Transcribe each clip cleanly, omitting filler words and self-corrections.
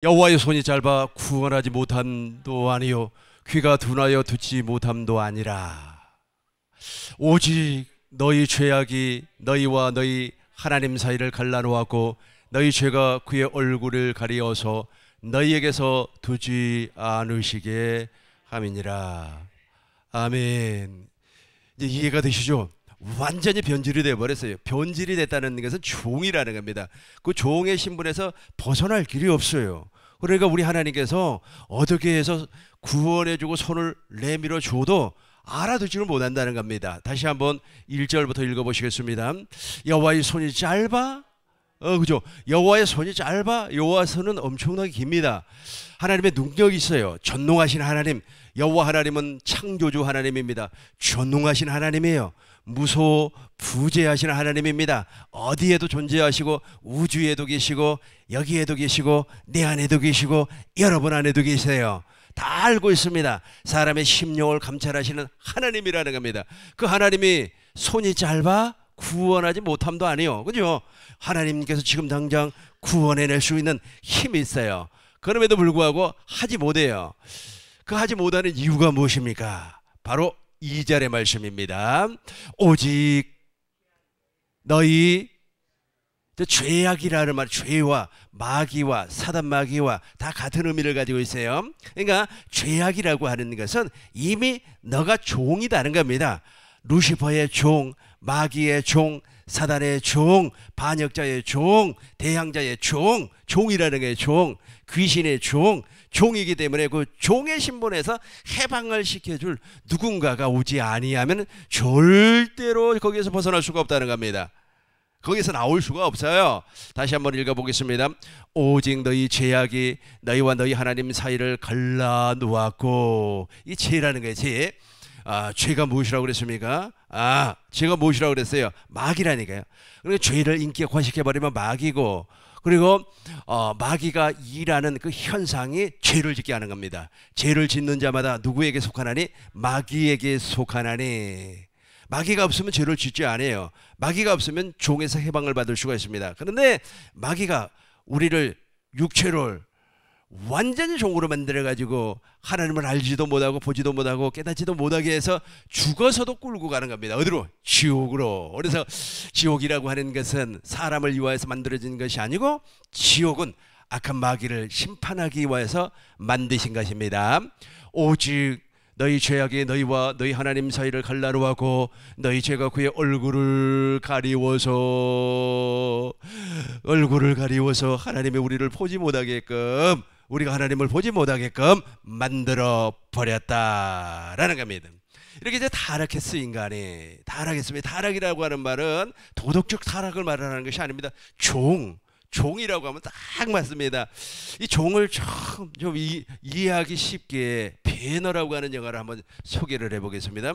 여호와의 손이 짧아 구원하지 못함도 아니요 귀가 둔하여 듣지 못함도 아니라 오직 너희 죄악이 너희와 너희 하나님 사이를 갈라놓았고 너희 죄가 그의 얼굴을 가리어서 너희에게서 두지 않으시게 함이니라. 아멘. 이제 이해가 되시죠? 완전히 변질이 되어버렸어요. 변질이 됐다는 것은 종이라는 겁니다. 그 종의 신분에서 벗어날 길이 없어요. 그러니까 우리 하나님께서 어떻게 해서 구원해주고 손을 내밀어 줘도 알아듣지를 못한다는 겁니다. 다시 한번 1절부터 읽어보시겠습니다. 여호와의 손이 짧아, 그죠? 여호와의 손이 짧아. 여호와의 손은 엄청나게 깁니다. 하나님의 능력이 있어요. 전능하신 하나님, 여호와 하나님은 창조주 하나님입니다. 전능하신 하나님이에요. 무소부재하신 하나님입니다. 어디에도 존재하시고 우주에도 계시고 여기에도 계시고 내 안에도 계시고 여러분 안에도 계세요. 다 알고 있습니다. 사람의 심령을 감찰하시는 하나님이라는 겁니다. 그 하나님이 손이 짧아 구원하지 못함도 아니요, 그죠? 하나님께서 지금 당장 구원해낼 수 있는 힘이 있어요. 그럼에도 불구하고 하지 못해요. 그 하지 못하는 이유가 무엇입니까? 바로 2절의 말씀입니다. 오직 너희 죄악이라는 말, 죄와 마귀와 사단 마귀와 다 같은 의미를 가지고 있어요. 그러니까 죄악이라고 하는 것은 이미 너가 종이다는 겁니다. 루시퍼의 종, 마귀의 종, 사단의 종, 반역자의 종, 대항자의 종, 종이라는 게 종, 귀신의 종, 종이기 때문에 그 종의 신분에서 해방을 시켜줄 누군가가 오지 아니하면 절대로 거기에서 벗어날 수가 없다는 겁니다. 거기서 나올 수가 없어요. 다시 한번 읽어보겠습니다. 오직 너희 죄악이 너희와 너희 하나님 사이를 갈라놓았고, 이 죄라는 거예요. 죄. 죄가 무엇이라고 그랬습니까? 죄가 무엇이라고 그랬어요? 마귀라니까요. 그러니까 죄를 인격화시켜버리면 마귀고, 그리고 마귀가 일하는 그 현상이 죄를 짓게 하는 겁니다. 죄를 짓는 자마다 누구에게 속하나니? 마귀에게 속하나니. 마귀가 없으면 죄를 짓지 않아요. 마귀가 없으면 종에서 해방을 받을 수가 있습니다. 그런데 마귀가 우리를 육체를 완전히 종으로 만들어가지고 하나님을 알지도 못하고 보지도 못하고 깨닫지도 못하게 해서 죽어서도 끌고 가는 겁니다. 어디로? 지옥으로. 그래서 지옥이라고 하는 것은 사람을 위하여서 만들어진 것이 아니고 지옥은 악한 마귀를 심판하기 위해서 만드신 것입니다. 오직 너희 죄악이 너희와 너희 하나님 사이를 갈라놓았고 너희 죄가 그의 얼굴을 가리워서 하나님이 우리를 보지 못하게끔, 우리가 하나님을 보지 못하게끔 만들어 버렸다라는 겁니다. 이렇게 이제 타락했어. 인간이 타락했습니다. 타락이라고 하는 말은 도덕적 타락을 말하는 것이 아닙니다. 종이라고 하면 딱 맞습니다. 이 종을 좀 이해하기 쉽게 배너라고 하는 영화를 한번 소개를 해보겠습니다.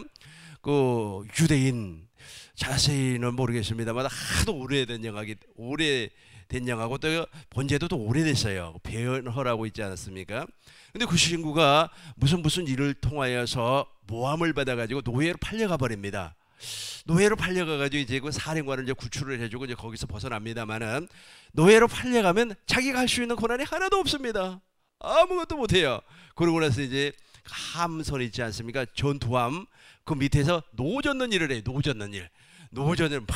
그 유대인, 자세히는 모르겠습니다만 하도 오래된 영화고 또 본제도 또 오래됐어요. 배너라고 있지 않았습니까? 근데 그 친구가 무슨 일을 통하여서 모함을 받아가지고 노예로 팔려가 버립니다. 노예로 팔려가가지고 이제 그 사령관을 이제 구출을 해주고 이제 거기서 벗어납니다만은, 노예로 팔려가면 자기가 할 수 있는 권한이 하나도 없습니다. 아무것도 못해요. 그러고 나서 이제 함선 있지 않습니까? 전투함 그 밑에서 노 젓는 일을 해요. 노 젓는 일 막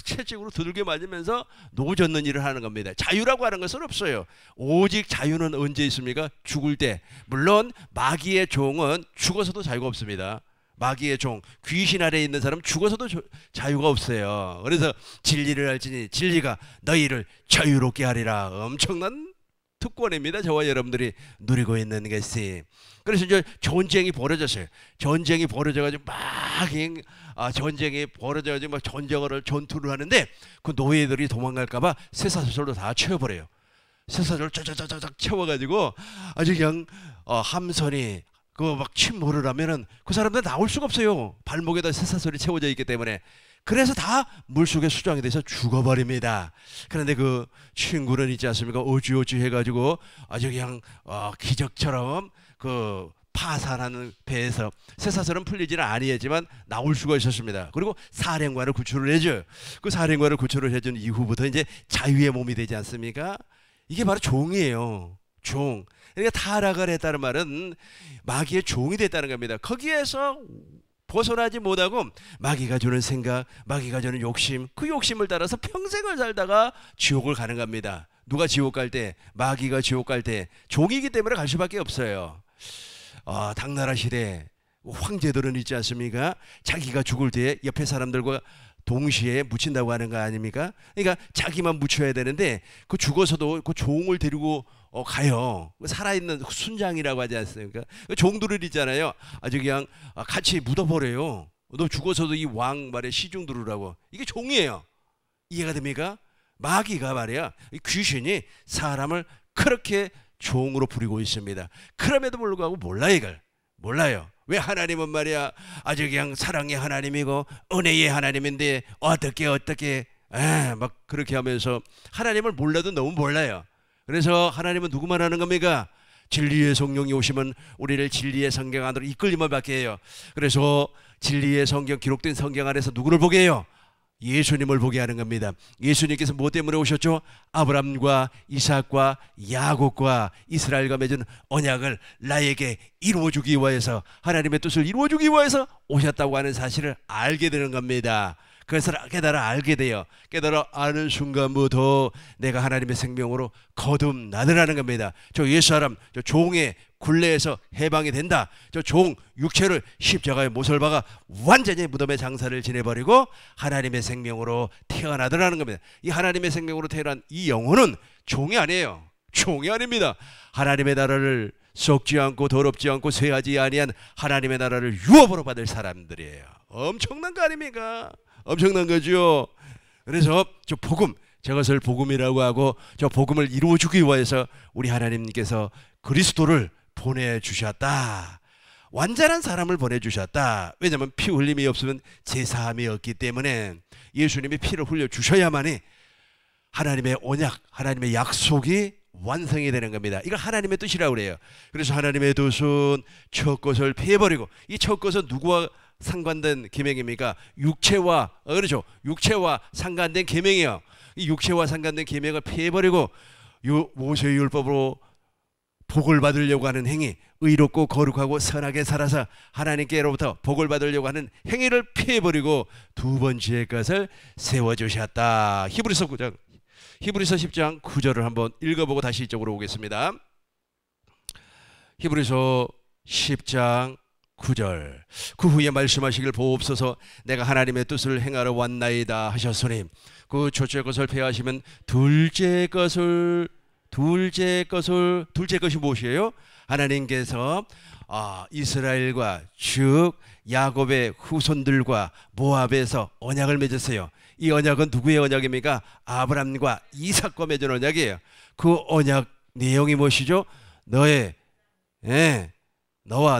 채찍으로 두들겨 맞으면서 노 젓는 일을 하는 겁니다. 자유라고 하는 것은 없어요. 오직 자유는 언제 있습니까? 죽을 때. 물론 마귀의 종은 죽어서도 자유가 없습니다. 마귀의 종, 귀신 아래에 있는 사람 죽어서도 자유가 없어요. 그래서 진리를 알지니 진리가 너희를 자유롭게 하리라. 엄청난 특권입니다. 저와 여러분들이 누리고 있는 것이. 그래서 이제 전쟁이 벌어졌어요. 전쟁이 벌어져가지고 전투를 하는데 그 노예들이 도망갈까봐 쇠사슬로 다 채워버려요. 쇠사슬을 쫙쫙쫙쫙 채워가지고 아주 그냥 함선이 그거 막 침몰을 하면은 그 사람들 나올 수가 없어요. 발목에다 쇠사슬이 채워져 있기 때문에. 그래서 다 물속에 수장이 돼서 죽어버립니다. 그런데 그 친구는 있지 않습니까? 어찌어찌 해가지고 아주 그냥 기적처럼 그 파산하는 배에서 쇠사슬은 풀리지는 아니했지만 나올 수가 있었습니다. 그리고 사령관을 구출을 해줘요. 그 사령관을 구출을 해준 이후부터 이제 자유의 몸이 되지 않습니까? 이게 바로 종이에요. 종. 그러니까 타락을 했다는 말은 마귀의 종이 됐다는 겁니다. 거기에서 벗어나지 못하고 마귀가 주는 생각, 마귀가 주는 욕심, 그 욕심을 따라서 평생을 살다가 지옥을 가는 겁니다. 누가 지옥 갈 때? 마귀가 지옥 갈 때 종이기 때문에 갈 수밖에 없어요. 당나라 시대 황제들은 있지 않습니까? 자기가 죽을 때 옆에 사람들과 동시에 묻힌다고 하는 거 아닙니까? 그러니까 자기만 묻혀야 되는데 그 죽어서도 그 종을 데리고 가요. 살아있는 순장이라고 하지 않습니까? 그 종들을 있잖아요. 아주 그냥 같이 묻어버려요. 너 죽어서도 이 왕 말에 시중 들으라고. 이게 종이에요. 이해가 됩니까? 마귀가 말이야, 이 귀신이 사람을 그렇게 종으로 부리고 있습니다. 그럼에도 불구하고 몰라요. 이걸 몰라요. 왜? 하나님은 말이야 아주 그냥 사랑의 하나님이고 은혜의 하나님인데 어떻게 막 그렇게 하면서 하나님을 몰라도 너무 몰라요. 그래서 하나님은 누구만 하는 겁니까? 진리의 성령이 오시면 우리를 진리의 성경 안으로 이끌림을 받게 해요. 그래서 진리의 성경, 기록된 성경 안에서 누구를 보게 해요? 예수님을 보게 하는 겁니다. 예수님께서 뭐 때문에 오셨죠? 아브람과 이삭과 야곱과 이스라엘과 맺은 언약을 나에게 이루어주기 위해서, 하나님의 뜻을 이루어주기 위해서 오셨다고 하는 사실을 알게 되는 겁니다. 그래서 깨달아 알게 돼요. 깨달아 아는 순간부터 내가 하나님의 생명으로 거듭나더라는 겁니다. 저 옛사람, 저 종의 굴레에서 해방이 된다. 저 종 육체를 십자가에 못을 박아 완전히 무덤의 장사를 지내버리고 하나님의 생명으로 태어나더라는 겁니다. 이 하나님의 생명으로 태어난 이 영혼은 종이 아니에요. 종이 아닙니다. 하나님의 나라를 썩지 않고 더럽지 않고 쇠하지 아니한 하나님의 나라를 유업으로 받을 사람들이에요. 엄청난 거 아닙니까? 엄청난 거죠. 그래서 저 복음, 저것을 복음이라고 하고 저 복음을 이루어주기 위해서 우리 하나님께서 그리스도를 보내주셨다. 완전한 사람을 보내주셨다. 왜냐하면 피 흘림이 없으면 제사함이 없기 때문에 예수님이 피를 흘려주셔야만이 하나님의 언약, 하나님의 약속이 완성이 되는 겁니다. 이걸 하나님의 뜻이라고 그래요. 그래서 하나님의 뜻은 첫 것을 피해버리고, 이 첫 것은 누구와 상관된 계명입니까? 육체와, 그렇죠, 육체와 상관된 계명이에요. 이 육체와 상관된 계명을 피해버리고 모세의 율법으로 복을 받으려고 하는 행위, 의롭고 거룩하고 선하게 살아서 하나님께로부터 복을 받으려고 하는 행위를 피해버리고 두 번째 것을 세워주셨다. 히브리서 10장 9절을 한번 읽어보고 다시 이쪽으로 오겠습니다. 히브리서 10장 9절. 그 후에 말씀하시길 보옵소서. 내가 하나님의 뜻을 행하러 왔나이다 하셨으니 그 첫째 것을 폐하시면 둘째 것이 무엇이에요? 하나님께서 이스라엘과 즉 야곱의 후손들과 모압에서 언약을 맺었어요. 이 언약은 누구의 언약입니까? 아브람과 이삭과 맺은 언약이에요. 그 언약 내용이 무엇이죠? 너와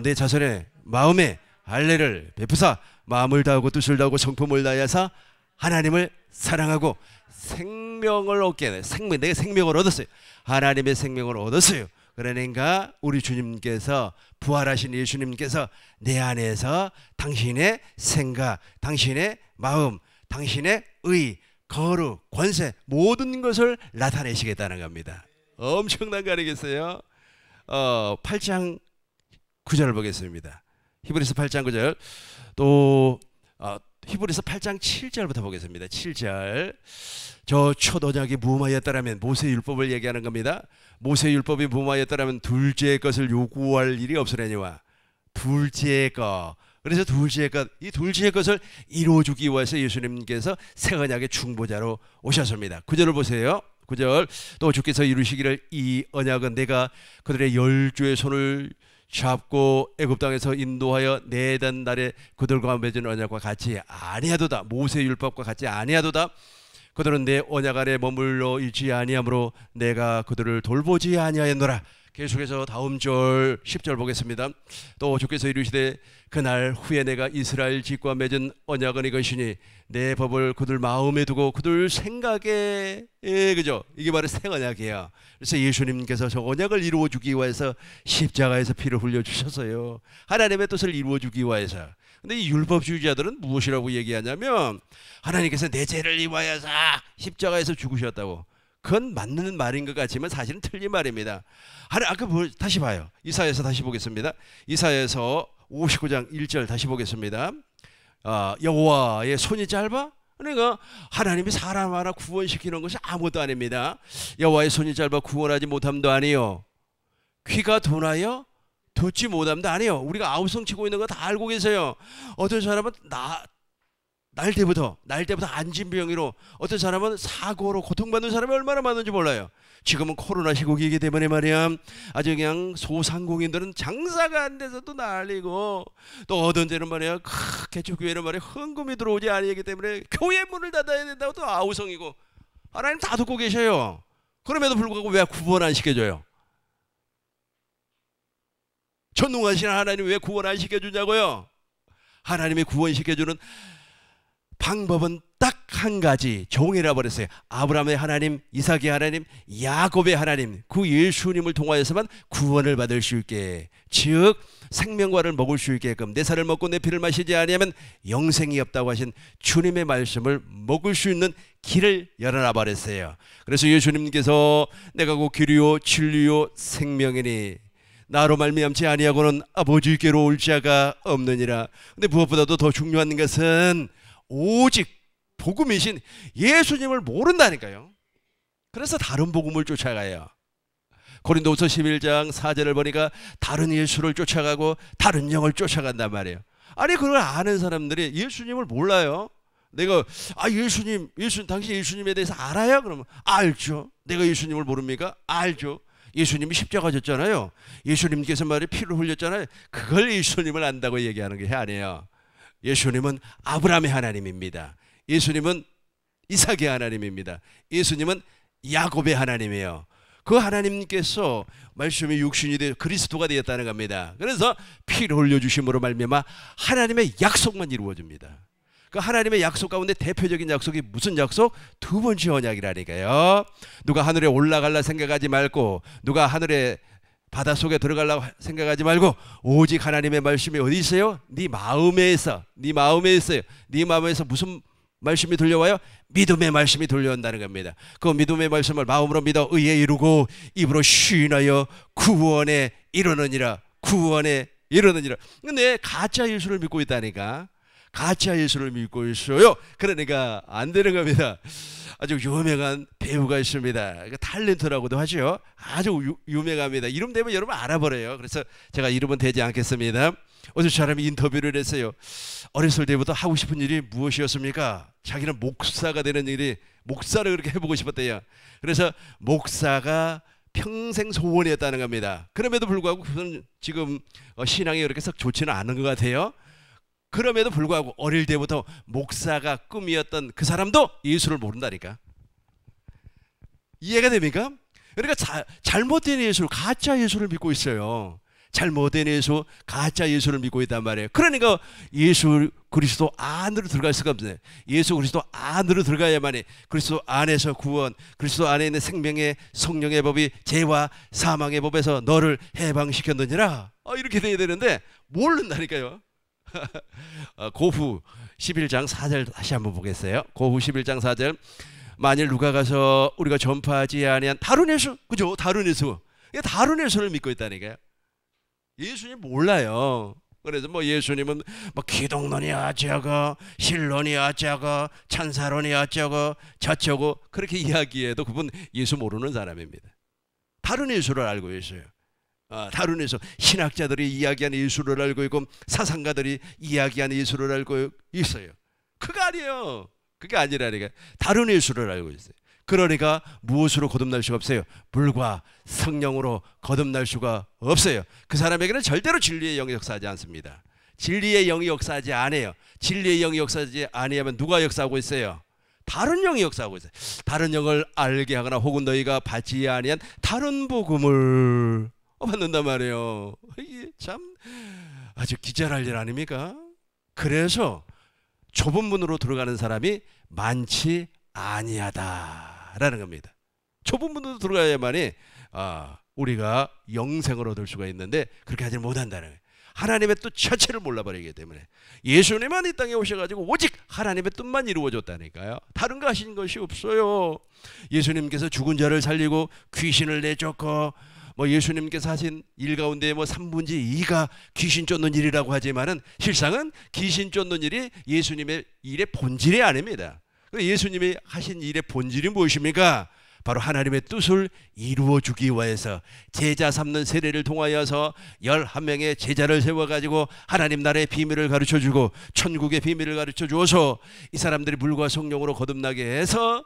내 자손의 마음에 할례를 베푸사 마음을 다하고 뜻을 다하고 성품을 다하여서 하나님을 사랑하고 생명을 얻게 돼. 내가 생명을 얻었어요. 하나님의 생명을 얻었어요. 그러니까 우리 주님께서, 부활하신 예수님께서 내 안에서 당신의 생각, 당신의 마음, 당신의 의, 거룩, 권세 모든 것을 나타내시겠다는 겁니다. 엄청난 거 아니겠어요? 8장 9절을 보겠습니다. 히브리서 8장 9절, 또 히브리서 8장 7절부터 보겠습니다. 7절. 저 첫 언약이 무마였다라면, 모세 율법을 얘기하는 겁니다. 모세 율법이 무마였다라면 둘째 것을 요구할 일이 없으려니와. 둘째 것. 그래서 둘째 것, 이 둘째 것을 이루어주기 위해서 예수님께서 새 언약의 중보자로 오셨습니다. 9절을 보세요. 9절. 또 주께서 이루시기를 이 언약은 내가 그들의 열조의 손을 잡고 애굽 땅에서 인도하여 내던 날에 그들과 맺은 언약과 같이 아니하도다. 모세 율법과 같이 아니하도다. 그들은 내 언약 안에 머물러 있지 아니하므로 내가 그들을 돌보지 아니하였노라. 계속해서 다음 절 10절 보겠습니다. 또 주께서 이르시되 그날 후에 내가 이스라엘 집과 맺은 언약은 이것이니 내 법을 그들 마음에 두고 그들 생각에, 그죠? 이게 바로 새 언약이에요. 그래서 예수님께서 저 언약을 이루어주기 위해서 십자가에서 피를 흘려주셨어요. 하나님의 뜻을 이루어주기 위해서. 근데 이 율법주의자들은 무엇이라고 얘기하냐면 하나님께서 내 죄를 위하여서 십자가에서 죽으셨다고. 그건 맞는 말인 것 같지만 사실은 틀린 말입니다. 아까 다시 봐요. 이사야서 다시 보겠습니다. 이사야서 59장 1절 다시 보겠습니다. 여호와의 손이 짧아? 그러니까 하나님이 사람 하나 구원시키는 것이 아무것도 아닙니다. 여호와의 손이 짧아 구원하지 못함도 아니요, 귀가 둔하여 듣지 못함도 아니요. 우리가 아우성치고 있는 거 다 알고 계세요. 어떤 사람은 날 때부터 안진병으로, 어떤 사람은 사고로 고통받는 사람이 얼마나 많은지 몰라요. 지금은 코로나 시국이기 때문에 말이야, 아주 그냥 소상공인들은 장사가 안 돼서도 난리고, 또 어떤 데는 말이야 개척교회는 말이야 헌금이 들어오지 아니기 때문에 교회 문을 닫아야 된다고 또 아우성이고. 하나님 다 듣고 계셔요. 그럼에도 불구하고 왜 구원 안 시켜줘요? 전능하신 하나님 왜 구원 안 시켜주냐고요? 하나님이 구원시켜주는 방법은 딱 한 가지, 종이라 버렸어요. 아브라함의 하나님, 이삭의 하나님, 야곱의 하나님, 그 예수님을 통하여서만 구원을 받을 수 있게, 즉 생명과를 먹을 수 있게끔, 내 살을 먹고 내 피를 마시지 아니하면 영생이 없다고 하신 주님의 말씀을 먹을 수 있는 길을 열어놔 버렸어요. 그래서 예수님께서 내가 곧 길이요 진리요 생명이니 나로 말미암지 아니하고는 아버지께로 올 자가 없느니라. 근데 무엇보다도 더 중요한 것은 오직 복음이신 예수님을 모른다니까요. 그래서 다른 복음을 쫓아가요. 고린도후서 11장 4절을 보니까 다른 예수를 쫓아가고 다른 영을 쫓아간단 말이에요. 아니 그걸 아는 사람들이 예수님을 몰라요. 내가 예수님 당신 예수님에 대해서 알아요? 그러면 알죠. 내가 예수님을 모릅니까? 알죠. 예수님이 십자가 졌잖아요. 예수님께서 말이 피를 흘렸잖아요. 그걸 예수님을 안다고 얘기하는 게 아니에요. 예수님은 아브라함의 하나님입니다. 예수님은 이삭의 하나님입니다. 예수님은 야곱의 하나님이에요. 그 하나님께서 말씀이 육신이 되어 그리스도가 되었다는 겁니다. 그래서 피를 흘려주심으로 말미암아 하나님의 약속만 이루어집니다. 그 하나님의 약속 가운데 대표적인 약속이 무슨 약속? 두 번째 언약이라니까요. 누가 하늘에 올라갈라 생각하지 말고, 누가 하늘에 바닷속에 들어가려고 생각하지 말고, 오직 하나님의 말씀이 어디 있어요? 네 마음에 있어요. 네 마음에서 무슨 말씀이 들려와요? 믿음의 말씀이 들려온다는 겁니다. 그 믿음의 말씀을 마음으로 믿어 의에 이루고 입으로 시인하여 구원에 이르느니라. 근데 가짜 예수를 믿고 있다니까. 가짜 예수를 믿고 있어요. 그러니까 안 되는 겁니다. 아주 유명한 배우가 있습니다. 탤런트라고도 하죠. 아주 유명합니다. 이름 되면 여러분 알아버려요. 그래서 제가 이름은 대지 않겠습니다. 어느 사람이 인터뷰를 했어요. 어렸을 때부터 하고 싶은 일이 무엇이었습니까? 자기는 목사가 되는 일이, 목사를 그렇게 해보고 싶었대요. 그래서 목사가 평생 소원이었다는 겁니다. 그럼에도 불구하고 그는 지금 신앙이 그렇게 썩 좋지는 않은 것 같아요. 그럼에도 불구하고 어릴 때부터 목사가 꿈이었던 그 사람도 예수를 모른다니까. 이해가 됩니까? 그러니까 잘못된 예수를, 가짜 예수를 믿고 있어요. 잘못된 예수, 가짜 예수를 믿고 있단 말이에요. 그러니까 예수 그리스도 안으로 들어갈 수가 없어요. 예수 그리스도 안으로 들어가야만이 그리스도 안에서 구원, 그리스도 안에 있는 생명의 성령의 법이 죄와 사망의 법에서 너를 해방시켰느니라. 이렇게 돼야 되는데 모른다니까요. 고후 11장 4절 다시 한번 보겠어요. 고후 11장 4절. 만일 누가 가서 우리가 전파하지 아니한 다른 예수, 그죠? 다른 예수를 믿고 있다니까요. 예수님 몰라요. 그래서 예수님은 기독론이 어쩌고 신론이 어쩌고 찬사론이 어쩌고 저쩌고 그렇게 이야기해도 그분 예수 모르는 사람입니다. 다른 예수를 알고 있어요. 다른 예수, 신학자들이 이야기하는 예수를 알고 있고 사상가들이 이야기하는 예수를 알고 있어요. 그거 아니에요. 그게 아니라니까. 다른 예수를 알고 있어요. 그러니까 무엇으로 거듭날 수가 없어요? 물과 성령으로 거듭날 수가 없어요. 그 사람에게는 절대로 진리의 영이 역사하지 않습니다. 진리의 영이 역사하지 않아요. 진리의 영이 역사하지 아니하면 누가 역사하고 있어요? 다른 영이 역사하고 있어요. 다른 영을 알게 하거나 혹은 너희가 받지 아니한 다른 복음을 받는단 말이에요. 이게 참 아주 기절할 일 아닙니까? 그래서 좁은 문으로 들어가는 사람이 많지 아니하다라는 겁니다. 좁은 문으로 들어가야만이 우리가 영생을 얻을 수가 있는데 그렇게 하지 못한다는 거예요. 하나님의 뜻 자체를 몰라버리기 때문에 예수님만 이 땅에 오셔가지고 오직 하나님의 뜻만 이루어졌다니까요. 다른 거 하신 것이 없어요. 예수님께서 죽은 자를 살리고 귀신을 내쫓고 뭐 예수님께서 하신 일 가운데 뭐 3분의 2가 귀신 쫓는 일이라고 하지만은 실상은 귀신 쫓는 일이 예수님의 일의 본질이 아닙니다. 예수님이 하신 일의 본질이 무엇입니까? 바로 하나님의 뜻을 이루어 주기 위해서 제자 삼는 세례를 통하여서 11명의 제자를 세워가지고 하나님 나라의 비밀을 가르쳐주고 천국의 비밀을 가르쳐주어서 이 사람들이 물과 성령으로 거듭나게 해서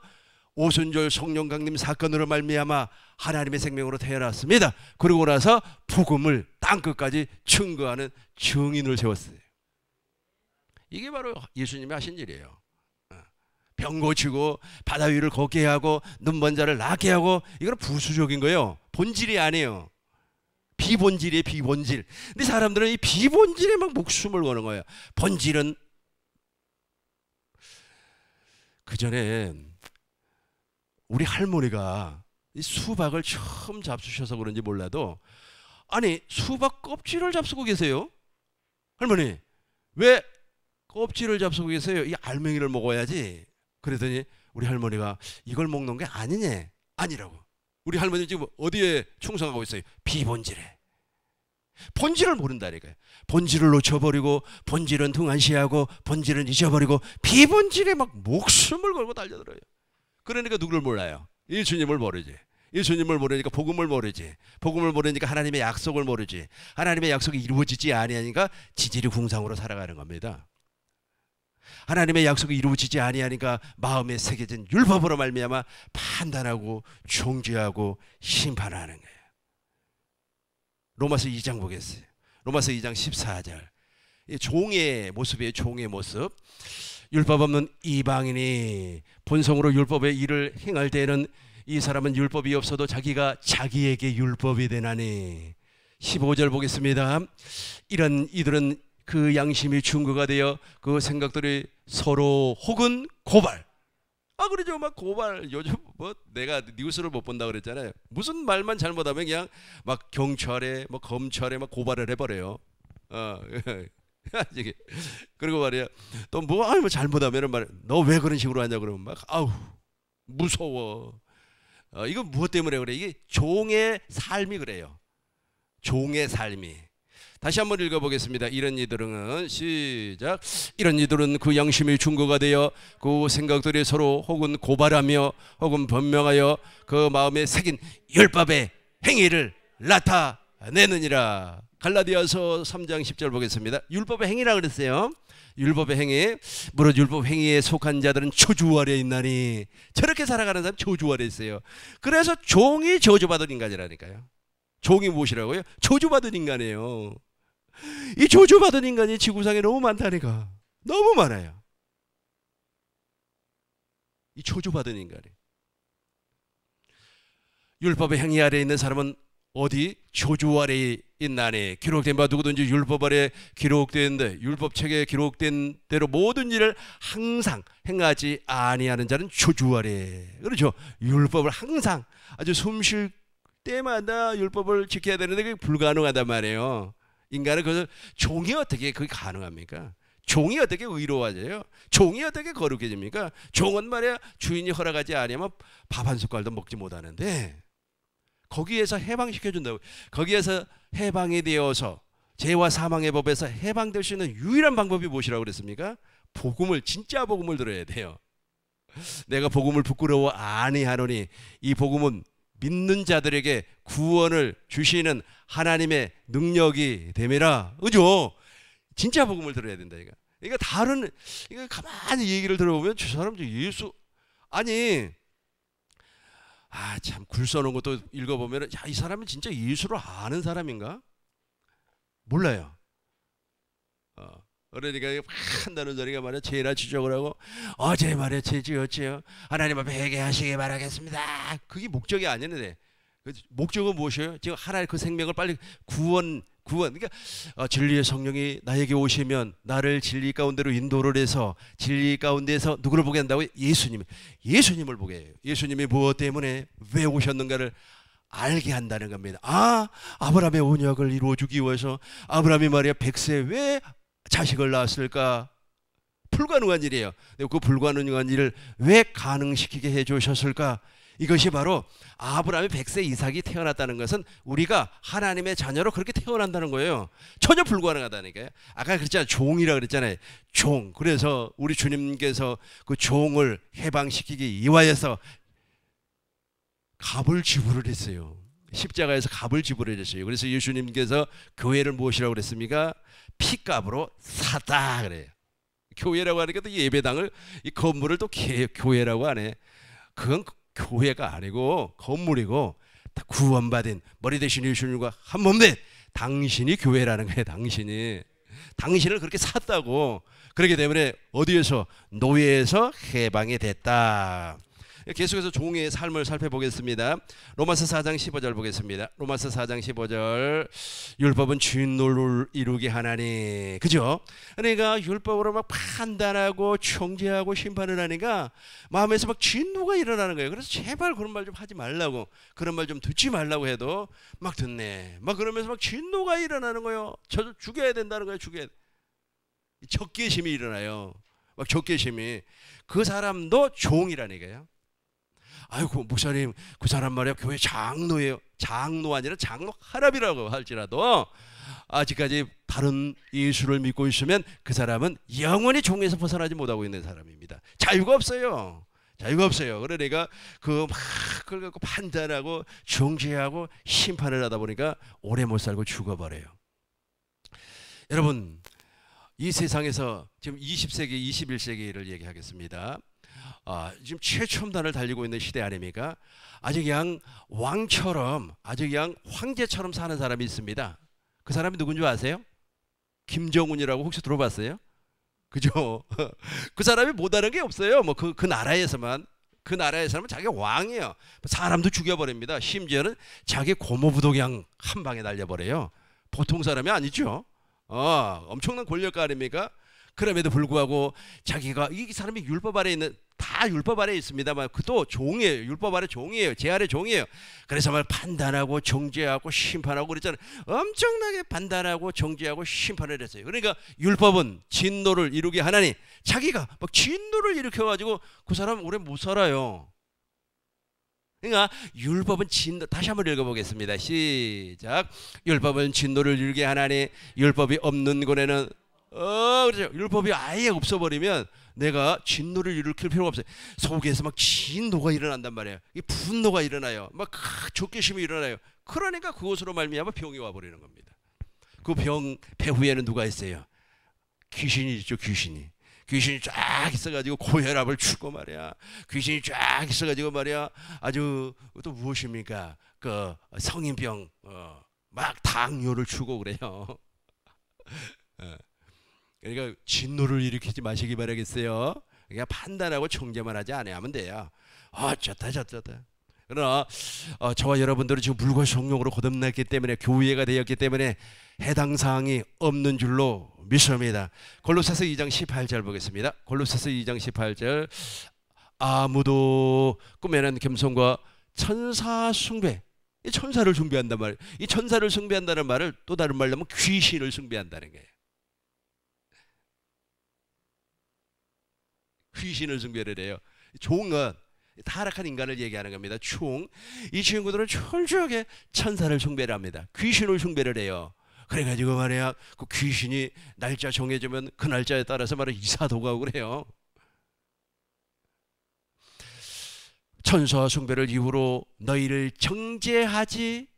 오순절 성령 강림 사건으로 말미암아 하나님의 생명으로 태어났습니다. 그러고 나서 복음을 땅끝까지 증거하는 증인을 세웠어요. 이게 바로 예수님이 하신 일이에요. 병 고치고 바다 위를 걷게 하고 눈먼 자를 낫게 하고 이건 부수적인 거예요. 본질이 아니에요. 비본질이에요. 비본질. 근데 사람들은 이 비본질에 막 목숨을 거는 거예요. 본질은 그 전에 우리 할머니가 이 수박을 처음 잡수셔서 그런지 몰라도 아니 수박 껍질을 잡수고 계세요. 할머니 왜 껍질을 잡수고 계세요? 이 알맹이를 먹어야지. 그랬더니 우리 할머니가 이걸 먹는 게 아니냐? 아니라고. 우리 할머니 지금 어디에 충성하고 있어요? 비본질에. 본질을 모른다니까요. 본질을 놓쳐버리고 본질은 등한시하고 본질은 잊어버리고 비본질에 막 목숨을 걸고 달려들어요. 그러니까 누구를 몰라요? 예수님을 모르지. 예수님을 모르니까 복음을 모르지. 복음을 모르니까 하나님의 약속을 모르지. 하나님의 약속이 이루어지지 아니하니까 지질이 궁상으로 살아가는 겁니다. 하나님의 약속이 이루어지지 아니하니까 마음에 새겨진 율법으로 말미암아 판단하고 정죄하고 심판하는 거예요. 로마서 2장 보겠어요. 로마서 2장 14절. 종의 모습이에요. 종의 모습. 율법 없는 이방인이 본성으로 율법의 일을 행할 때에는 이 사람은 율법이 없어도 자기가 자기에게 율법이 되나니. 15절 보겠습니다. 이런 이들은 그 양심이 증거가 되어 그 생각들이 서로 혹은 고발. 그러죠. 막 고발. 요즘 뭐 내가 뉴스를 못 본다 그랬잖아요. 무슨 말만 잘못하면 그냥 막 경찰에 뭐 검찰에 막 고발을 해버려요. 그리고 말이야 또 뭐 잘못하면은 말 너 왜 그런 식으로 하냐 그러면 막 아우 무서워. 이거 무엇 때문에 그래? 이게 종의 삶이 그래요. 종의 삶이. 다시 한번 읽어보겠습니다. 이런 이들은 시작. 이런 이들은 그 양심의 증거가 되어 그 생각들이 서로 혹은 고발하며 혹은 변명하여 그 마음에 새긴 율법의 행위를 나타내느니라. 갈라디아서 3장 10절 보겠습니다. 율법의 행위라 그랬어요. 율법의 행위. 무릇 율법 행위에 속한 자들은 저주 아래 있나니. 저렇게 살아가는 사람 저주 아래 있어요. 그래서 종이 저주받은 인간이라니까요. 종이 무엇이라고요? 저주받은 인간이에요. 이 저주받은 인간이 지구상에 너무 많다니까. 너무 많아요. 이 저주받은 인간이. 율법의 행위 아래 있는 사람은 어디? 저주 아래 있나니. 기록된 바 누구든지 율법 아래 기록된데 율법책에 기록된 대로 모든 일을 항상 행하지 아니하는 자는 저주 아래. 그렇죠. 율법을 항상 아주 숨 쉴 때마다 율법을 지켜야 되는데 그게 불가능하단 말이에요. 인간은 그것을 종이 어떻게 그게 가능합니까? 종이 어떻게 의로워져요? 종이 어떻게 거룩해집니까? 종은 말이야 주인이 허락하지 않으면 밥 한 숟갈도 먹지 못하는데 거기에서 해방시켜준다고. 거기에서 해방이 되어서 죄와 사망의 법에서 해방될 수 있는 유일한 방법이 무엇이라고 그랬습니까? 복음을, 진짜 복음을 들어야 돼요. 내가 복음을 부끄러워 아니하노니 이 복음은 믿는 자들에게 구원을 주시는 하나님의 능력이 됨이라. 그죠? 진짜 복음을 들어야 된다 이거. 그러니까 다른 이거 가만히 얘기를 들어보면 저 사람 예수 아니 참 글 써놓은 것도 읽어보면 이 사람은 진짜 예수를 아는 사람인가? 몰라요. 그러니까 막 한다는 소리가 말이야 죄나 지적을 하고 어제 말이야 죄 지었지요. 하나님 앞에 회개하시기 바라겠습니다. 그게 목적이 아니는데 목적은 무엇이에요? 지금 하나님 그 생명을 빨리 구원 그러니까 진리의 성령이 나에게 오시면 나를 진리 가운데로 인도를 해서 진리 가운데에서 누구를 보게 한다고요? 예수님을 보게 해요. 예수님이 무엇 때문에 왜 오셨는가를 알게 한다는 겁니다. 아, 아브라함의 언약을 이루어주기 위해서 아브라함이 말이야 100세에 왜 자식을 낳았을까? 불가능한 일이에요. 그 불가능한 일을 왜 가능시키게 해주셨을까? 이것이 바로 아브라함의 100세 이삭이 태어났다는 것은 우리가 하나님의 자녀로 그렇게 태어난다는 거예요. 전혀 불가능하다니까요. 아까 그랬잖아요. 종이라 그랬잖아요. 종. 그래서 우리 주님께서 그 종을 해방시키기 위하여서 값을 지불을 했어요. 십자가에서 값을 지불을 했어요. 그래서 예수님께서 교회를 무엇이라고 그랬습니까? 피값으로 샀다 그래요. 교회라고 하니까 또 예배당을, 이 건물을 또 교회라고 하네. 그건 교회가 아니고 건물이고, 다 구원받은 머리 대신 예수님과 한 몸된 당신이 교회라는 거예요. 당신을 그렇게 샀다고. 그렇기 때문에 어디에서? 노예에서 해방이 됐다. 계속해서 종의 삶을 살펴보겠습니다. 로마서 4장 15절 보겠습니다. 로마서 4장 15절. 율법은 진노를 이루게 하나니. 그죠? 그러니까 율법으로 막 판단하고 정죄하고 심판을 하니까 마음에서 막 진노가 일어나는 거예요. 그래서 제발 그런 말 좀 하지 말라고, 그런 말 좀 듣지 말라고 해도 막 듣네. 막 그러면서 막 진노가 일어나는 거예요. 저 죽여야 된다는 거예요. 죽여야 돼. 적개심이 일어나요. 막 적개심이. 그 사람도 종이라는 거예요. 아이고 목사님, 그 사람 말이야 교회 장로예요. 장로 아니라 장로 할아비라고 할지라도 아직까지 다른 예수를 믿고 있으면 그 사람은 영원히 종에서 벗어나지 못하고 있는 사람입니다. 자유가 없어요. 자유가 없어요. 그러니까 그 막 그걸 갖고 판단하고 정죄하고 심판을 하다 보니까 오래 못 살고 죽어버려요. 여러분, 이 세상에서 지금 20세기, 21세기를 얘기하겠습니다. 지금 최첨단을 달리고 있는 시대 아닙니까? 아주 그냥 왕처럼, 아주 그냥 황제처럼 사는 사람이 있습니다. 그 사람이 누군지 아세요? 김정은이라고 혹시 들어봤어요? 그죠? 그 사람이 못하는 게 없어요. 뭐 그 나라에서만. 그 나라에서는 자기가 왕이에요. 사람도 죽여버립니다. 심지어는 자기 고모부도 그냥 한 방에 날려버려요. 보통 사람이 아니죠. 엄청난 권력가 아닙니까? 그럼에도 불구하고 자기가, 이 사람이 율법 아래 있는, 다 율법 아래 있습니다만 그도 종이에요. 율법 아래 종이에요. 제 아래 종이에요. 그래서 말 판단하고 정죄하고 심판하고 그랬잖아요. 엄청나게 판단하고 정죄하고 심판을 했어요. 그러니까 율법은 진노를 이루게 하나니 자기가 막 진노를 일으켜가지고 그 사람 오래 못 살아요. 그러니까 율법은 진노, 다시 한번 읽어보겠습니다. 시작. 율법은 진노를 이루게 하나니 율법이 없는 곳에는 그렇죠. 율법이 아예 없어버리면 내가 진노를 일으킬 필요가 없어요. 속에서 막 진노가 일어난단 말이에요. 이 분노가 일어나요. 막 적개심이 일어나요. 그러니까 그것으로 말미암아 병이 와버리는 겁니다. 그 병 배후에는 누가 있어요? 귀신이 있죠. 귀신이 쫙 있어가지고 고혈압을 주고 말이야. 귀신이 쫙 있어가지고 말이야. 아주 또 무엇입니까? 그 성인병, 막 당뇨를 주고 그래요. 그러니까 진노를 일으키지 마시기 바라겠어요. 그냥 판단하고 정죄만 하지 않으면 돼요. 좋다. 그러나 저와 여러분들은 지금 물과 성령으로 거듭났기 때문에, 교회가 되었기 때문에 해당 사항이 없는 줄로 믿습니다. 골로새서 2장 18절 보겠습니다. 골로새서 2장 18절. 아무도 꿈에는 겸손과 천사 숭배, 이 천사를 숭배한단 말이에요. 이 천사를 숭배한다는 말을 또 다른 말로 하면 귀신을 숭배한다는 거예요. 귀신을 숭배를 해요. 종은 타락한 인간을 얘기하는 겁니다. 이 친구들은 철저하게 천사를 숭배를 합니다. 귀신을 숭배를 해요. 그래가지고 말이야, 그 귀신이 날짜 정해지면 그 날짜에 따라서 말이야 이사도 가고 그래요. 천사 숭배를 이유로 너희를 정죄하지.